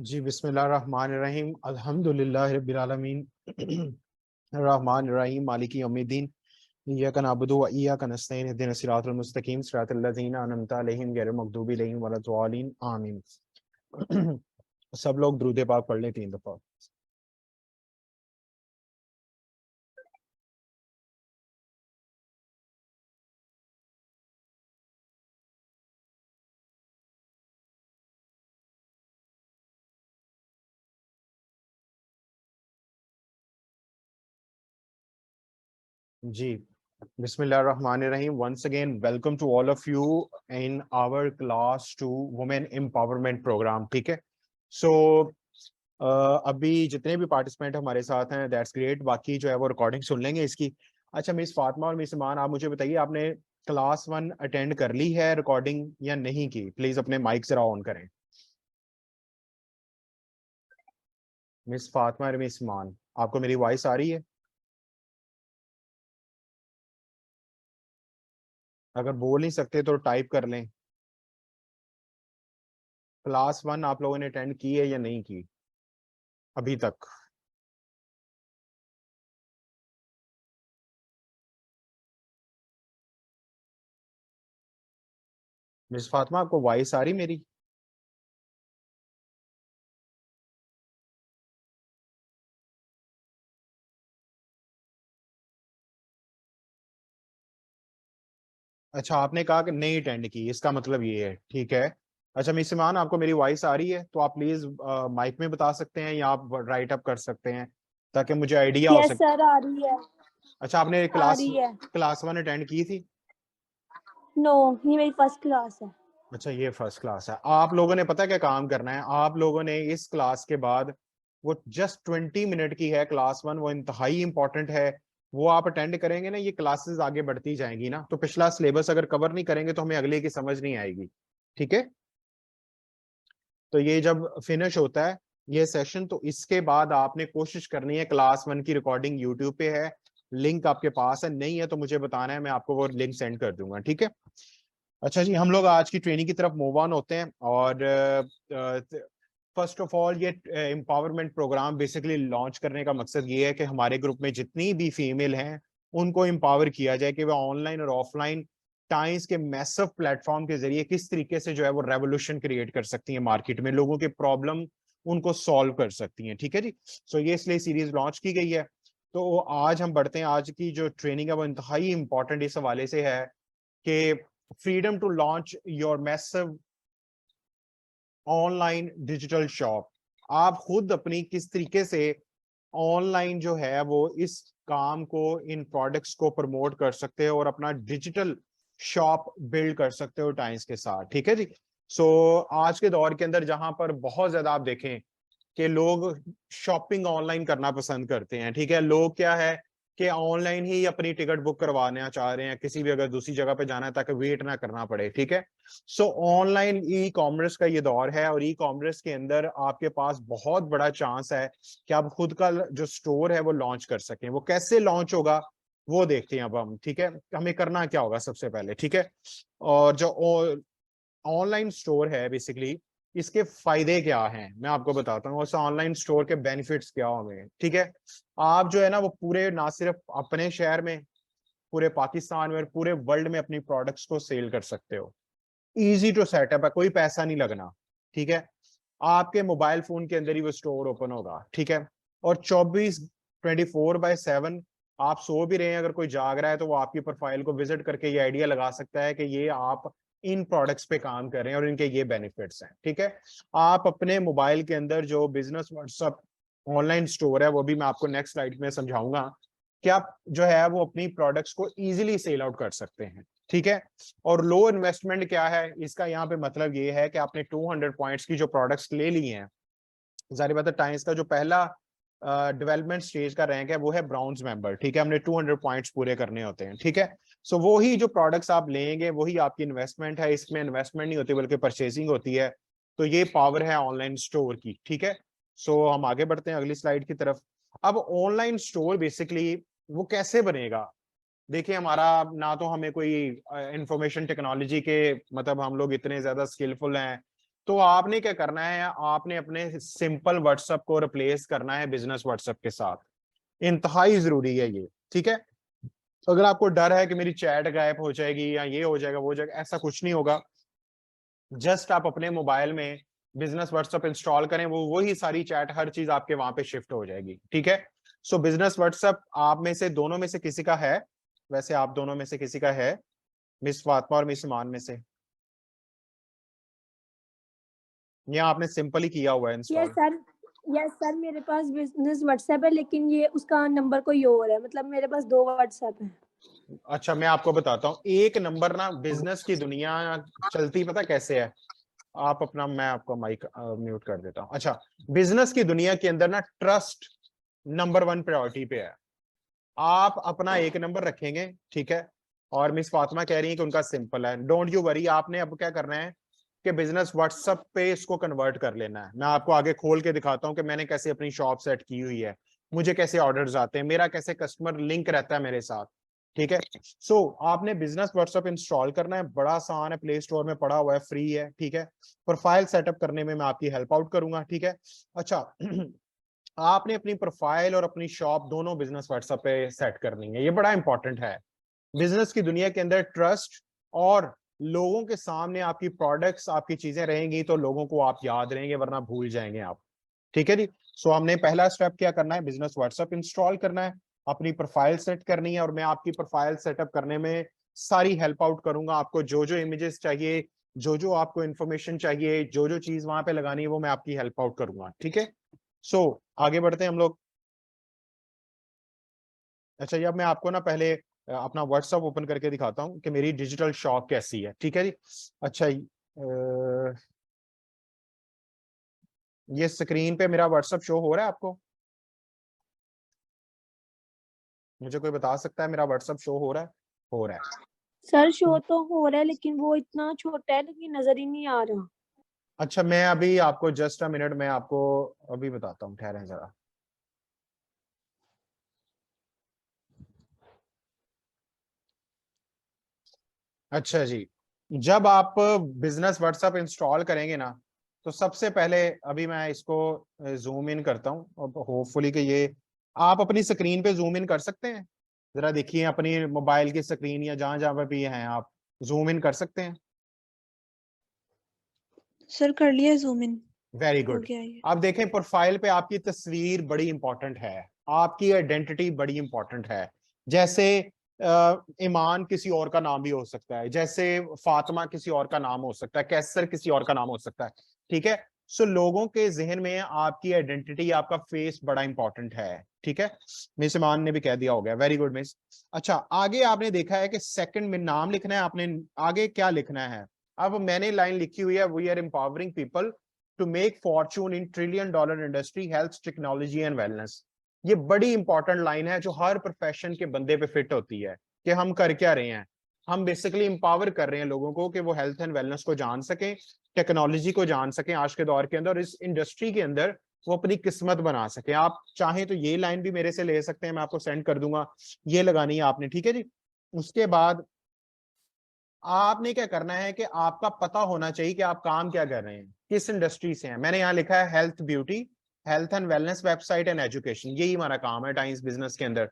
जी बिस्मिल्लाहिर्रहमानिर्रहीम अल्हम्दुलिल्लाहि रब्बिल आलमीन रहमान रहीम मालिकी यौमिद्दीन इय्याका नअबुदु व इय्याका नस्तईन इहदिनस सिरातल मुस्तकीम सिरातल लज़ीना अनअमता अलैहिम गैरिल मग़दूबि अलैहिम वलद्दालिन आमीन। सब लोग दुरूद पाक पढ़ लें 3 दफा। जी बिस्मिल्लाहिर्रहमानिर्रहीम। Once again welcome to all of you in our class 2 women empowerment programme. ठीक है, सो अभी जितने भी पार्टिसिपेंट हमारे साथ हैं दैट्स ग्रेट, बाकी जो है वो रिकॉर्डिंग सुन लेंगे इसकी। अच्छा, मिस फातिमा और मिस ईमान, आप मुझे बताइए आपने क्लास 1 अटेंड कर ली है रिकॉर्डिंग या नहीं की? प्लीज अपने माइक जरा ऑन करें। मिस फातिमा और मिस ईमान, आपको मेरी वॉइस आ रही है? अगर बोल नहीं सकते तो टाइप कर लें। क्लास 1 आप लोगों ने अटेंड की है या नहीं की अभी तक? मिस फातिमा, आपको वॉइस आ रही मेरी? अच्छा, आपने कहा कि नहीं अटेंड की, इसका मतलब ये है, ठीक है। अच्छा मिस ईमान, आपको मेरी वॉइस आ रही है तो आप प्लीज माइक में बता सकते हैं या आप राइट अप कर सकते हैं ताकि मुझे आइडिया हो यस सके। सर, आ रही है। अच्छा, आपने आ क्लास रही है। क्लास 1 अटेंड की थी? नो, ये मेरी फर्स्ट क्लास है। अच्छा, ये फर्स्ट क्लास है। आप लोगों ने पता है क्या काम करना है? आप लोगों ने इस क्लास के बाद, वो जस्ट 20 मिनट की है क्लास 1, वो इंतहाई इंपॉर्टेंट है। वो आप अटेंड करेंगे ना, ये क्लासेस आगे बढ़ती जाएंगी ना, तो पिछला सिलेबस अगर कवर नहीं करेंगे तो हमें अगले की समझ नहीं आएगी। ठीक है, तो ये जब फिनिश होता है ये सेशन, तो इसके बाद आपने कोशिश करनी है, क्लास 1 की रिकॉर्डिंग यूट्यूब पे है, लिंक आपके पास है, नहीं है तो मुझे बताना है, मैं आपको वो लिंक सेंड कर दूंगा। ठीक है। अच्छा जी, हम लोग आज की ट्रेनिंग की तरफ मूव ऑन होते हैं। और फर्स्ट ऑफ ऑल ये एम्पावरमेंट प्रोग्राम बेसिकली लॉन्च करने का मकसद ये है कि हमारे ग्रुप में जितनी भी फीमेल हैं उनको एम्पावर किया जाए कि वह ऑनलाइन और ऑफलाइन टाइम्स के मैसिव प्लेटफॉर्म के जरिए किस तरीके से जो है वो रेवोल्यूशन क्रिएट कर सकती हैं, मार्केट में लोगों के प्रॉब्लम उनको सॉल्व कर सकती हैं। ठीक है जी, सो ये इसलिए सीरीज लॉन्च की गई है। तो आज हम बढ़ते हैं, आज की जो ट्रेनिंग है वो इंतहाई इंपॉर्टेंट इस हवाले से है कि freedom to launch your massive online digital shop. आप खुद अपनी किस तरीके से ऑनलाइन जो है वो इस काम को, इन प्रोडक्ट्स को प्रमोट कर सकते हो और अपना डिजिटल शॉप बिल्ड कर सकते हो टाइम्स के साथ। ठीक है जी। सो आज के दौर के अंदर जहां पर बहुत ज्यादा आप देखें कि लोग शॉपिंग ऑनलाइन करना पसंद करते हैं। ठीक है, लोग क्या है कि ऑनलाइन ही अपनी टिकट बुक करवाना चाह रहे हैं किसी भी, अगर दूसरी जगह पे जाना है ताकि वेट ना करना पड़े। ठीक है, सो ऑनलाइन ई कॉमर्स का ये दौर है और ई कॉमर्स के अंदर आपके पास बहुत बड़ा चांस है कि आप खुद का जो स्टोर है वो लॉन्च कर सकें। वो कैसे लॉन्च होगा वो देखते हैं अब हम। ठीक है, हमें करना क्या होगा सबसे पहले, ठीक है, और जो ऑनलाइन स्टोर है बेसिकली इसके फायदे क्या हैं मैं आपको बताता हूँ, उस ऑनलाइन स्टोर के बेनिफिट्स क्या होंगे। ठीक है, आप जो है ना वो पूरे, ना सिर्फ अपने शहर में, पूरे पाकिस्तान में और पूरे वर्ल्ड में अपनी प्रोडक्ट्स को सेल कर सकते हो। इजी टू सेटअप है, कोई पैसा नहीं लगना। ठीक है, आपके मोबाइल फोन के अंदर ही वो स्टोर ओपन होगा। ठीक है, और 24/7 आप सो भी रहे हैं, अगर कोई जाग रहा है तो वो आपकी प्रोफाइल को विजिट करके ये आइडिया लगा सकता है कि ये आप इन प्रोडक्ट्स पे काम कर रहे हैं और इनके ये बेनिफिट्स हैं। ठीक है, आप अपने मोबाइल के अंदर जो बिजनेस व्हाट्सएप ऑनलाइन स्टोर है वो भी मैं आपको नेक्स्ट स्लाइड में समझाऊंगा कि आप जो है वो अपनी प्रोडक्ट्स को इजीली सेल आउट कर सकते हैं। ठीक है, और लो इन्वेस्टमेंट क्या है इसका, यहाँ पे मतलब ये है कि आपने 200 पॉइंट्स की जो प्रोडक्ट्स ले लिए हैं, जारी बात है टाइम्स का जो पहला डेवलपमेंट स्टेज का रैंक है वो है ब्राउन्स मेंबर। ठीक है, हमने 200 पॉइंट्स पूरे करने होते हैं। ठीक है, सो वो ही जो प्रोडक्ट्स आप लेंगे वही आपकी इन्वेस्टमेंट है, इसमें इन्वेस्टमेंट नहीं होती बल्कि परचेसिंग होती है। तो ये पावर है ऑनलाइन स्टोर की। ठीक है, सो हम आगे बढ़ते हैं अगली स्लाइड की तरफ। अब ऑनलाइन स्टोर बेसिकली वो कैसे बनेगा? देखिए, हमारा ना तो हमें कोई इंफॉर्मेशन टेक्नोलॉजी के, मतलब हम लोग इतने ज्यादा स्किलफुल हैं तो आपने क्या करना है, आपने अपने सिंपल व्हाट्सएप को रिप्लेस करना है बिजनेस व्हाट्सएप के साथ। इंतहाई जरूरी है ये, ठीक है। अगर आपको डर है कि मेरी चैट गायब हो जाएगी या ये हो जाएगा वो हो जाएगा, ऐसा कुछ नहीं होगा। जस्ट आप अपने मोबाइल में बिजनेस व्हाट्सएप इंस्टॉल करें, वो वही सारी चैट हर चीज आपके वहां पे शिफ्ट हो जाएगी, ठीक है। सो बिजनेस व्हाट्सएप आप में से दोनों में से किसी का है? वैसे आप दोनों में से किसी का है, मिस फातिमा और मिस ईमान में से? या आपने सिंपली किया हुआ है yes install? Sir, yes sir, मेरे पास बिजनेस व्हाट्सएप है, लेकिन ये उसका नंबर कोई और है। मतलब मेरे पास 2 व्हाट्सएप है। अच्छा, मैं आपको बताता हूँ, एक नंबर ना बिजनेस की दुनिया चलती पता कैसे है। आप अपना, मैं आपको माइक म्यूट कर देता हूँ। अच्छा, बिजनेस की दुनिया के अंदर ना ट्रस्ट नंबर 1 प्रायोरिटी पे है। आप अपना एक नंबर रखेंगे, ठीक है। और मिस फातिमा कह रही है कि उनका सिंपल है, डोंट यू वरी। आपने अब क्या करना है कि बिजनेस व्हाट्सएप पे इसको कन्वर्ट कर लेना है। मैं आपको आगे खोल के दिखाता हूँ कि मैंने कैसे अपनी शॉप सेट की हुई है, मुझे कैसे ऑर्डर्स आते हैं, मेरा कैसे कस्टमर लिंक रहता है मेरे साथ, ठीक है। सो आपने बिजनेस व्हाट्सएप इंस्टॉल करना है, बड़ा आसान है, प्ले स्टोर में पड़ा हुआ है, फ्री है, ठीक है। प्रोफाइल सेटअप करने में मैं आपकी हेल्प आउट करूंगा, ठीक है। अच्छा आपने अपनी प्रोफाइल और अपनी शॉप दोनों बिजनेस व्हाट्सएप पे सेट करनी है, ये बड़ा इंपॉर्टेंट है। बिजनेस की दुनिया के अंदर ट्रस्ट और लोगों के सामने आपकी प्रोडक्ट्स, आपकी चीजें रहेंगी तो लोगों को आप याद रहेंगे, वरना भूल जाएंगे आप, ठीक है जी। सो हमने पहला स्टेप क्या करना है, बिजनेस व्हाट्सएप इंस्टॉल करना है, अपनी प्रोफाइल सेट करनी है, और मैं आपकी प्रोफाइल सेटअप करने में सारी हेल्प आउट करूंगा। आपको जो जो इमेजेस चाहिए, जो जो आपको इन्फॉर्मेशन चाहिए, जो जो चीज वहां पे लगानी है, वो मैं आपकी हेल्प आउट करूंगा, ठीक है। सो आगे बढ़ते हैं हम लोग। अच्छा, ये अब मैं आपको ना पहले अपना व्हाट्सएप ओपन करके दिखाता हूँ कि मेरी डिजिटल शॉप कैसी है, ठीक है जी। अच्छा, ये स्क्रीन पे मेरा व्हाट्सएप शो हो रहा है आपको? मुझे कोई बता सकता है मेरा व्हाट्सएप शो हो रहा है? हो रहा है। सर शो तो हो रहा है, लेकिन वो इतना छोटा है कि नजर ही नहीं आ रहा। अच्छा, मैं अभी आपको जस्ट अ मिनट, मैं आपको अभी बताता हूँ, ठहरें जरा। अच्छा जी, जब आप बिजनेस व्हाट्सएप इंस्टॉल करेंगे ना, तो सबसे पहले अभी मैं इसको जूम इन करता हूँ, अब होपफुली कि ये आप अपनी स्क्रीन पे जूम इन कर सकते हैं। जरा देखिए अपनी मोबाइल की स्क्रीन या जहां जहां पे भी हैं, आप जूम इन कर सकते हैं? सर कर लिया जूम इन, वेरी हो गुड। गया ये। आप देखें प्रोफाइल पे आपकी तस्वीर बड़ी इंपॉर्टेंट है, आपकी आइडेंटिटी बड़ी इंपॉर्टेंट है। जैसे ईमान किसी और का नाम भी हो सकता है, जैसे फातिमा किसी और का नाम हो सकता है, कैसर किसी और का नाम हो सकता है, ठीक है। सो लोगों के जहन में आपकी आइडेंटिटी, आपका फेस बड़ा इंपॉर्टेंट है, ठीक है। मिस ईमान ने भी कह दिया, हो गया, वेरी गुड मिस। अच्छा, आगे आपने देखा है कि सेकंड में नाम लिखना है आपने, आगे क्या लिखना है? अब मैंने लाइन लिखी हुई है, we are empowering people to make fortune in trillion dollar industry, health, technology and wellness. ये बड़ी इंपॉर्टेंट लाइन है जो हर प्रोफेशन के बंदे पे फिट होती है कि हम कर क्या रहे हैं। हम बेसिकली इंपावर कर रहे हैं लोगों को कि वो हेल्थ एंड वेलनेस को जान सकें, टेक्नोलॉजी को जान सकें आज के दौर के अंदर, और इस इंडस्ट्री के अंदर वो अपनी किस्मत बना सके। आप चाहें तो ये लाइन भी मेरे से ले सकते हैं, मैं आपको सेंड कर दूंगा, ये लगानी है आपने, ठीक है जी। उसके बाद आपने क्या करना है कि आपका पता होना चाहिए कि आप काम क्या कर रहे हैं, किस इंडस्ट्री से हैं। मैंने यहाँ लिखा है health beauty, health and wellness website and education, यही हमारा काम है टाइम्स बिजनेस के अंदर।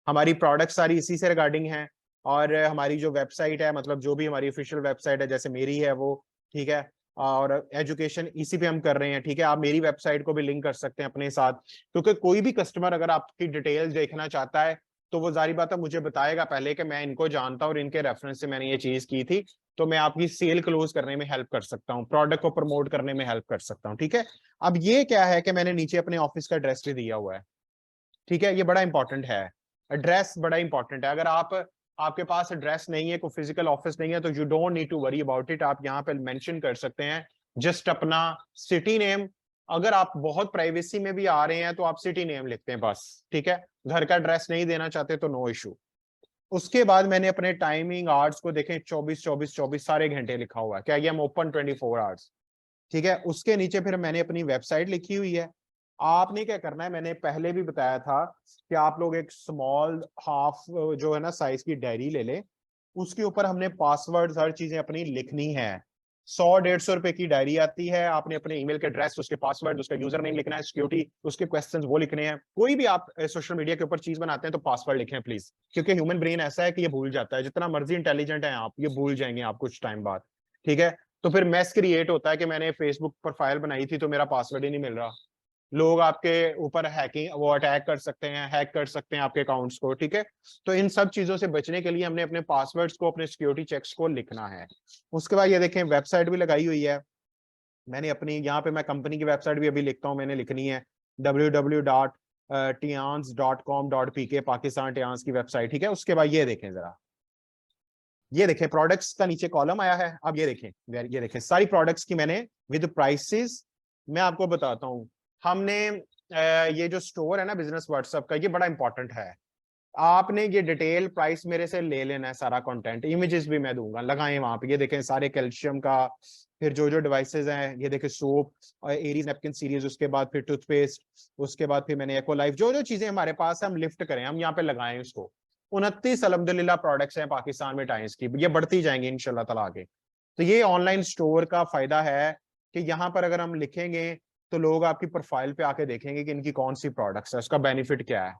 हमारी प्रोडक्ट सारी इसी से रिगार्डिंग है, और हमारी जो वेबसाइट है, मतलब जो भी हमारी ऑफिशियल वेबसाइट है, जैसे मेरी है वो, ठीक है। और एजुकेशन इसी पे हम कर रहे हैं, ठीक है। आप मेरी वेबसाइट को भी लिंक कर सकते हैं अपने साथ, क्योंकि कोई भी कस्टमर अगर आपकी डिटेल्स देखना चाहता है तो वो जारी बात है मुझे बताएगा पहले कि मैं इनको जानता हूँ और इनके रेफरेंस से मैंने ये चीज की थी, तो मैं आपकी सेल क्लोज करने में हेल्प कर सकता हूँ, प्रोडक्ट को प्रमोट करने में हेल्प कर सकता हूँ, ठीक है। अब ये क्या है कि मैंने नीचे अपने ऑफिस का एड्रेस भी दिया हुआ है, ठीक है। ये बड़ा इंपॉर्टेंट है, एड्रेस बड़ा इंपॉर्टेंट है। अगर आपके पास एड्रेस नहीं है, कोई फिजिकल ऑफिस नहीं है, तो you don't need to worry about it. आप यहाँ पे मेंशन कर सकते हैं जस्ट अपना सिटी नेम। अगर आप बहुत प्राइवेसी में भी आ रहे हैं तो आप सिटी नेम लिखते हैं बस, ठीक है। घर का एड्रेस नहीं देना चाहते तो नो इशू। उसके बाद मैंने अपने टाइमिंग आवर्स को देखें, 24 सारे घंटे लिखा हुआ है, क्या ये हम ओपन 24 आवर्स, ठीक है। उसके नीचे फिर मैंने अपनी वेबसाइट लिखी हुई है। आपने क्या करना है, मैंने पहले भी बताया था कि आप लोग एक स्मॉल हाफ जो है ना साइज की डायरी ले लें, उसके ऊपर हमने पासवर्ड हर चीजें अपनी लिखनी है। 100-150 रुपए की डायरी आती है, आपने अपने ईमेल के एड्रेस, उसके पासवर्ड, उसका यूजर नेम लिखना है, सिक्योरिटी, उसके क्वेश्चंस वो लिखने हैं। कोई भी आप सोशल मीडिया के ऊपर चीज बनाते हैं तो पासवर्ड लिखें प्लीज, क्योंकि ह्यूमन ब्रेन ऐसा है कि ये भूल जाता है, जितना मर्जी इंटेलिजेंट है आप, ये भूल जाएंगे आप कुछ टाइम बाद, ठीक है। तो फिर मैस क्रिएट होता है कि मैंने फेसबुक प्रोफाइल बनाई थी तो मेरा पासवर्ड ही नहीं मिल रहा। लोग आपके ऊपर हैकिंग वो अटैक कर सकते हैं, हैक कर सकते हैं आपके अकाउंट्स को, ठीक है। तो इन सब चीजों से बचने के लिए हमने अपने पासवर्ड्स को, अपने सिक्योरिटी चेक्स को लिखना है। उसके बाद ये देखें वेबसाइट भी लगाई हुई है मैंने अपनी, यहाँ पे मैं कंपनी की वेबसाइट भी अभी लिखता हूँ, मैंने लिखनी है www.tians.com.pk, पाकिस्तान टियान्स की वेबसाइट, ठीक है। उसके बाद ये देखें जरा, ये देखें प्रोडक्ट्स का नीचे कॉलम आया है। अब ये देखें सारी प्रोडक्ट्स की मैंने विद प्राइसेस, मैं आपको बताता हूँ। हमने ये जो स्टोर है ना बिजनेस व्हाट्सएप का, ये बड़ा इंपॉर्टेंट है। आपने ये डिटेल प्राइस मेरे से ले लेना है, सारा कंटेंट, इमेजेस भी मैं दूंगा, लगाएं वहां पे। ये देखें सारे कैल्शियम का, फिर जो जो डिवाइसेस हैं, ये देखें सोप, एरीज नैपकिन सीरीज, उसके बाद फिर टूथपेस्ट, उसके बाद फिर मैंने एको लाइफ, जो जो चीजें हमारे पास है हम लिफ्ट करें, हम यहाँ पे लगाएं उसको। 29 अल्हम्दुलिल्लाह प्रोडक्ट्स हैं पाकिस्तान में टाइम्स की, ये बढ़ती जाएंगी इंशाल्लाह ताला आगे। तो ये ऑनलाइन स्टोर का फायदा है कि यहाँ पर अगर हम लिखेंगे तो लोग आपकी प्रोफाइल पे आके देखेंगे कि इनकी कौन सी प्रोडक्ट्स है, उसका बेनिफिट क्या है,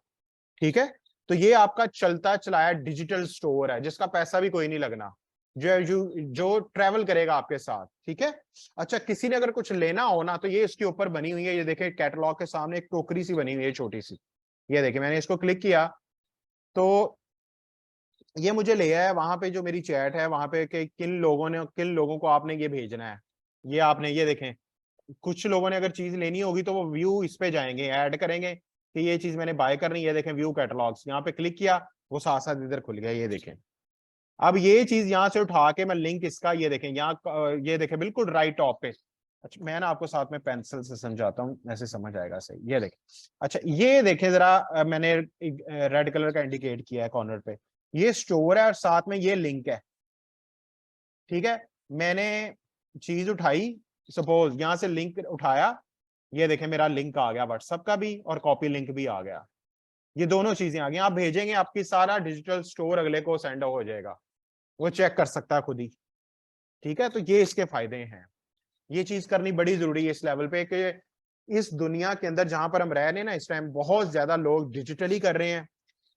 ठीक है। तो ये आपका चलता चलाया डिजिटल स्टोर है, जिसका पैसा भी कोई नहीं लगना, जो ट्रेवल करेगा आपके साथ, ठीक है। अच्छा, किसी ने अगर कुछ लेना हो ना, तो ये इसके ऊपर बनी हुई है, ये देखें कैटलॉग के सामने एक टोकरी सी बनी हुई है छोटी सी, ये देखिए मैंने इसको क्लिक किया तो ये मुझे ले आया है वहां पे, जो मेरी चैट है वहां पे कि किन लोगों को आपने ये भेजना है। ये आपने, ये देखें कुछ लोगों ने अगर चीज लेनी होगी तो वो व्यू इस पे जाएंगे, ऐड करेंगे कि ये चीज मैंने बाय करनी है, ये देखें व्यू कैटलॉग्स, यहाँ पे क्लिक किया, वो साथ साथ इधर खुल गया, ये देखें। अब ये चीज यहाँ से उठा के मैं लिंक इसका, ये देखें यहाँ, ये देखें बिल्कुल राइट टॉप पे। अच्छा, मैं ना आपको साथ में पेंसिल से समझाता हूँ, ऐसे समझ आएगा सही। ये देखें, अच्छा ये देखें जरा, मैंने रेड कलर का इंडिकेट किया है कॉर्नर पे, ये स्टोर है और साथ में ये लिंक है, ठीक है। मैंने चीज उठाई, सपोज यहाँ से लिंक उठाया, ये देखें मेरा लिंक आ गया व्हाट्सएप का भी और कॉपी लिंक भी आ गया, ये दोनों चीजें आ गई। आप भेजेंगे, आपकी सारा डिजिटल स्टोर अगले को सेंड हो जाएगा, वो चेक कर सकता है खुद ही, ठीक है। तो ये इसके फायदे हैं, ये चीज करनी बड़ी जरूरी है इस लेवल पे कि इस दुनिया के अंदर जहां पर हम रह रहे हैं ना, इस टाइम बहुत ज्यादा लोग डिजिटली कर रहे हैं,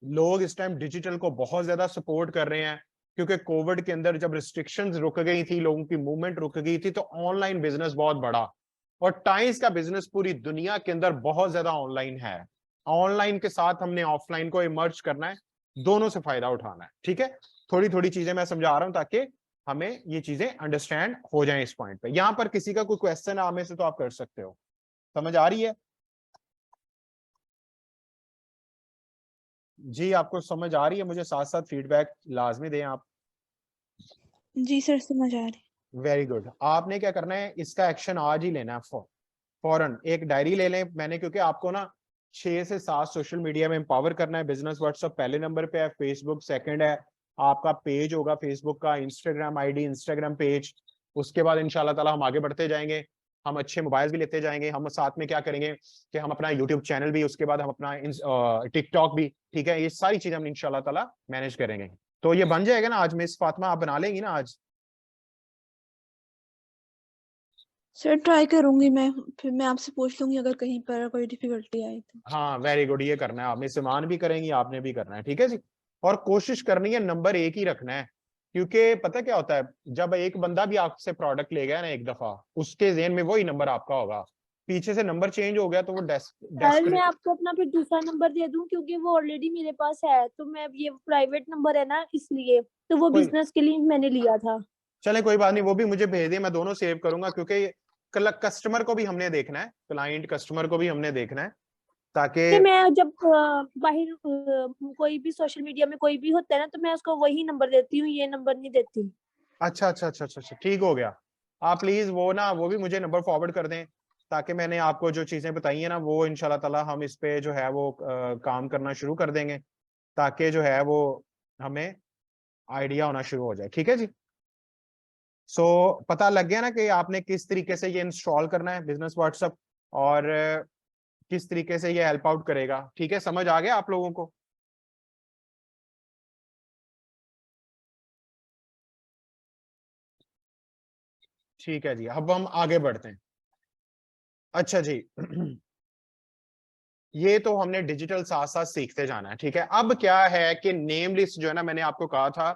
लोग इस टाइम डिजिटल को बहुत ज्यादा सपोर्ट कर रहे हैं, क्योंकि कोविड के अंदर जब रिस्ट्रिक्शंस रुक गई थी, लोगों की मूवमेंट रुक गई थी, तो ऑनलाइन बिजनेस बहुत बड़ा, और टाइम्स का बिजनेस पूरी दुनिया के अंदर बहुत ज्यादा ऑनलाइन है। ऑनलाइन के साथ हमने ऑफलाइन को इमर्ज करना है, दोनों से फायदा उठाना है, ठीक है। थोड़ी थोड़ी चीजें मैं समझा रहा हूं ताकि हमें ये चीजें अंडरस्टैंड हो जाएं इस पॉइंट पे। यहां पर किसी का कोई क्वेश्चन है आप में से तो आप कर सकते हो, समझ आ रही है जी? आपको समझ आ रही है? मुझे साथ साथ फीडबैक लाजमी दें आप। जी सर, समझ आ रही। Very good. आपने क्या करना है, इसका एक्शन आज ही लेना है, फौरन एक डायरी ले लें मैंने, क्योंकि आपको ना 6 से 7 सोशल मीडिया में एम्पावर करना है। बिजनेस व्हाट्सएप पहले नंबर पे है, फेसबुक सेकंड है, आपका पेज होगा फेसबुक का, इंस्टाग्राम आईडी, इंस्टाग्राम पेज, उसके बाद इंशाल्लाह ताला हम आगे बढ़ते जाएंगे, हम अच्छे मोबाइल भी लेते जाएंगे। हम साथ में क्या करेंगे कि हम अपना यूट्यूब चैनल भी, उसके बाद हम अपना टिकटॉक भी, ठीक है, ये सारी चीजें हम इंशाल्लाह ताला मैनेज करेंगे। तो ये बन जाएगा ना आज मिस फातिमा, आप बना लेंगी ना आज? सर ट्राई करूंगी मैं, फिर मैं आपसे पूछ लूंगी अगर कहीं पर कोई डिफिकल्टी आई तो। हाँ वेरी गुड, ये करना है आपने, सिमान भी करेंगी, आपने भी करना है, ठीक है जी। और कोशिश करनी है नंबर 1 ही रखना है, क्योंकि पता क्या होता है, जब एक बंदा भी आपसे प्रोडक्ट ले गया ना एक दफा, उसके जेहन में वही नंबर आपका होगा, पीछे से नंबर चेंज हो गया तो वो सर मैं आपको अपना फिर दूसरा नंबर दे दूं, क्योंकि वो ऑलरेडी मेरे पास है, तो मैं ये प्राइवेट नंबर है ना इसलिए, तो वो कोई बिजनेस के लिए मैंने लिया था। चले कोई बात नहीं, वो भी मुझे भेज दे, मैं दोनों सेव करूंगा, क्योंकि कस्टमर को भी हमने देखना है, क्लाइंट कस्टमर को भी हमने देखना है, ताकि कि मैं जब बाहर कोई भी सोशल मीडिया में कोई भी होता है ना, तो मैं उसको वही नंबर देती हूँ, ये नंबर नहीं देती। अच्छा अच्छा अच्छा अच्छा अच्छा, ठीक हो गया। आप प्लीज वो ना, वो भी मुझे नंबर फॉरवर्ड कर दें, ताकि मैंने आपको जो चीजें बताई हैं ना, वो इंशाल्लाह ताला हम इस पे जो है वो काम करना शुरू कर देंगे, ताकि जो है वो हमें आइडिया होना शुरू हो जाए, ठीक है जी। सो पता लग गया ना कि आपने किस तरीके से ये इंस्टॉल करना है बिजनेस व्हाट्सएप, और किस तरीके से ये हेल्प आउट करेगा, ठीक है, समझ आ गया आप लोगों को? ठीक है जी, अब हम आगे बढ़ते हैं। अच्छा जी ये तो हमने डिजिटल साथ साथ सीखते जाना है, ठीक है। अब क्या है कि नेम लिस्ट जो है ना, मैंने आपको कहा था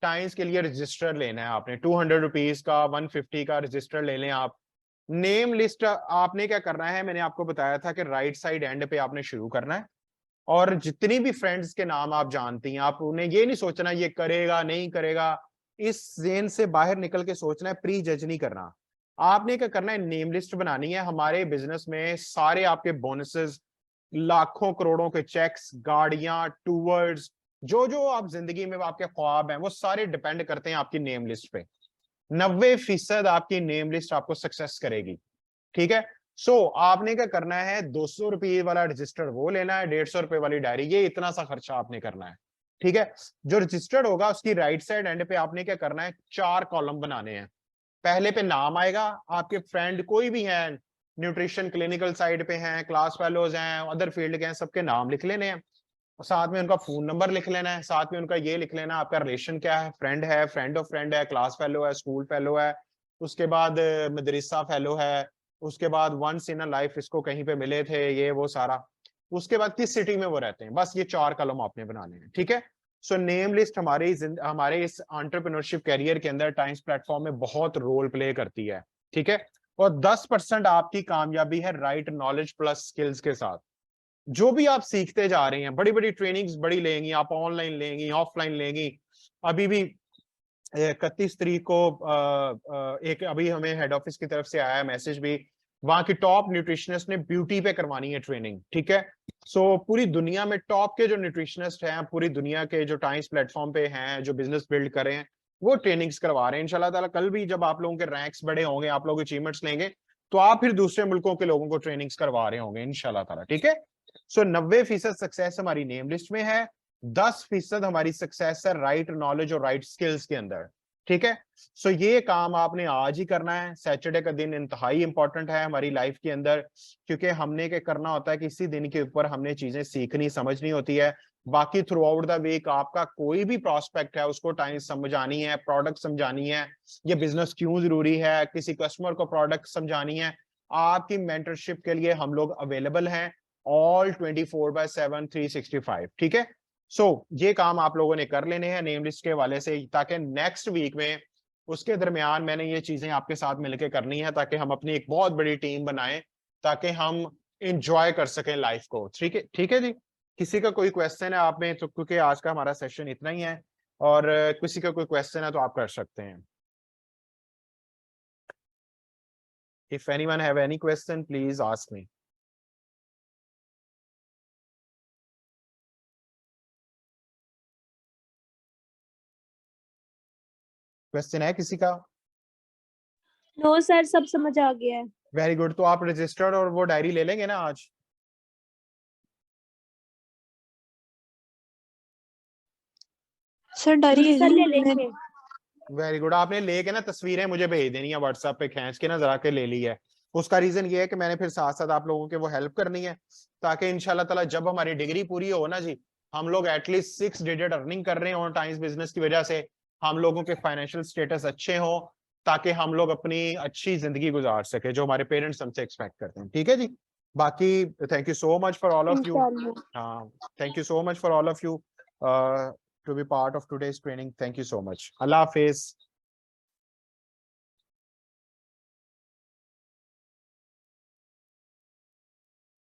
टाइम्स के लिए रजिस्टर लेना है आपने, 200 रुपीज का 150 का रजिस्टर ले लें आप। नेम लिस्ट आपने क्या करना है, मैंने आपको बताया था कि राइट साइड एंड पे आपने शुरू करना है, और जितनी भी फ्रेंड्स के नाम आप जानती हैं, आप उन्हें ये नहीं सोचना ये करेगा नहीं करेगा, इस जेन से बाहर निकल के सोचना है, प्री जज नहीं करना। आपने क्या करना है, नेम लिस्ट बनानी है। हमारे बिजनेस में सारे आपके बोनसेस, लाखों करोड़ों के चेक्स, गाड़ियां, टूवर्स, जो जो आप जिंदगी में आपके ख्वाब हैं, वो सारे डिपेंड करते हैं आपकी नेम लिस्ट पे। 90% आपकी नेम लिस्ट आपको सक्सेस करेगी, ठीक है। सो आपने क्या करना है, 200 रुपये वाला रजिस्टर वो लेना है, 150 रुपए वाली डायरी, ये इतना सा खर्चा आपने करना है, ठीक है। जो रजिस्टर्ड होगा उसकी राइट साइड एंड पे आपने क्या करना है, 4 कॉलम बनाने हैं। पहले पे नाम आएगा, आपके फ्रेंड कोई भी है, न्यूट्रिशन क्लिनिकल साइड पे हैं, क्लास फेलोज हैं, अदर फील्ड के हैं, सबके नाम लिख लेने हैं, और साथ में उनका फोन नंबर लिख लेना है, साथ में उनका ये लिख लेना आपका रिलेशन क्या है, फ्रेंड ऑफ फ्रेंड है, क्लास फेलो है, स्कूल फेलो है, उसके बाद मदरसा फेलो है, उसके बाद वंस इन अ लाइफ इसको कहीं पे मिले थे, ये वो सारा, उसके बाद किस सिटी में वो रहते हैं। बस ये 4 कॉलम आपने बनाने हैं, ठीक है। सो नेम लिस्ट हमारे इस एंटरप्रेन्योरशिप कैरियर के अंदर टाइम्स प्लेटफॉर्म में बहुत रोल प्ले करती है, ठीक है। और 10% आपकी कामयाबी है राइट नॉलेज प्लस स्किल्स के साथ। जो भी आप सीखते जा रहे हैं, बड़ी बड़ी ट्रेनिंग्स बड़ी लेंगी आप, ऑनलाइन लेंगी, ऑफलाइन लेंगी। अभी भी 31 तारीख को एक अभी हमें हेड ऑफिस की तरफ से आया है मैसेज भी, वहां की टॉप न्यूट्रिशनिस्ट ने ब्यूटी पे करवानी है ट्रेनिंग, ठीक है। सो पूरी दुनिया में टॉप के जो न्यूट्रिशनिस्ट हैं, पूरी दुनिया के जो टाइम्स प्लेटफॉर्म पे हैं, जो बिजनेस बिल्ड कर रहे हैं, वो ट्रेनिंग्स करवा रहे हैं इंशाल्लाह ताला। कल भी जब आप लोगों के रैंक्स बड़े होंगे, आप लोग अचीवमेंट्स लेंगे, तो आप फिर दूसरे मुल्कों के लोगों को ट्रेनिंग्स करवा रहे होंगे इंशाल्लाह ताला, ठीक है। सो 90% सक्सेस हमारी नेम लिस्ट में है, 10% हमारी सक्सेस है राइट नॉलेज और राइट स्किल्स के अंदर, ठीक है। सो ये काम आपने आज ही करना है। सैटरडे का दिन इंतहाई इंपॉर्टेंट है हमारी लाइफ के अंदर, क्योंकि हमने क्या करना होता है कि इसी दिन के ऊपर हमने चीजें सीखनी समझनी होती है। बाकी थ्रू आउट द वीक आपका कोई भी प्रोस्पेक्ट है, उसको टाइम समझानी है, प्रोडक्ट समझानी है, ये बिजनेस क्यों जरूरी है, किसी कस्टमर को प्रोडक्ट समझानी है, आपकी मेंटरशिप के लिए हम लोग अवेलेबल हैं ऑल 24/7 365, ठीक है। ये काम आप लोगों ने कर लेने हैं नेम लिस्ट के हवाले से, ताकि नेक्स्ट वीक में उसके दरमियान मैंने ये चीजें आपके साथ मिलकर करनी है, ताकि हम अपनी एक बहुत बड़ी टीम बनाएं, ताकि हम इंजॉय कर सकें लाइफ को, ठीक है, ठीक है जी। किसी का कोई क्वेश्चन है आप में तो, क्योंकि आज का हमारा सेशन इतना ही है, और किसी का कोई क्वेश्चन है तो आप कर सकते हैं। If anyone have any question please ask me. Question है किसी का? नो सर, सब समझ आ गया है। Very good. तो आप रजिस्टर्ड और वो डायरी ले लेंगे ना आज? सर डायरी सर ले लेंगे। Very good. आपने लेके ना तस्वीरें मुझे भेज देनी है व्हाट्सएप पे, खींच के ना जरा के ले ली है। उसका रीजन ये है कि मैंने फिर साथ साथ आप लोगों के वो हेल्प करनी है, ताकि इंशाल्लाह ताला जब हमारी डिग्री पूरी हो ना जी, हम लोग एटलीस्ट 6 डिजिट अर्निंग कर रहे हो टाइम्स बिजनेस की वजह से, हम लोगों के फाइनेंशियल स्टेटस अच्छे हो, ताकि हम लोग अपनी अच्छी जिंदगी गुजार सके जो हमारे पेरेंट्स हमसे एक्सपेक्ट करते हैं, ठीक है जी। बाकी thank you so much for all of you. इंशाल्लाह। हाँ, thank you so much for all of you to be part of today's training. Thank you so much. Allah Hafiz.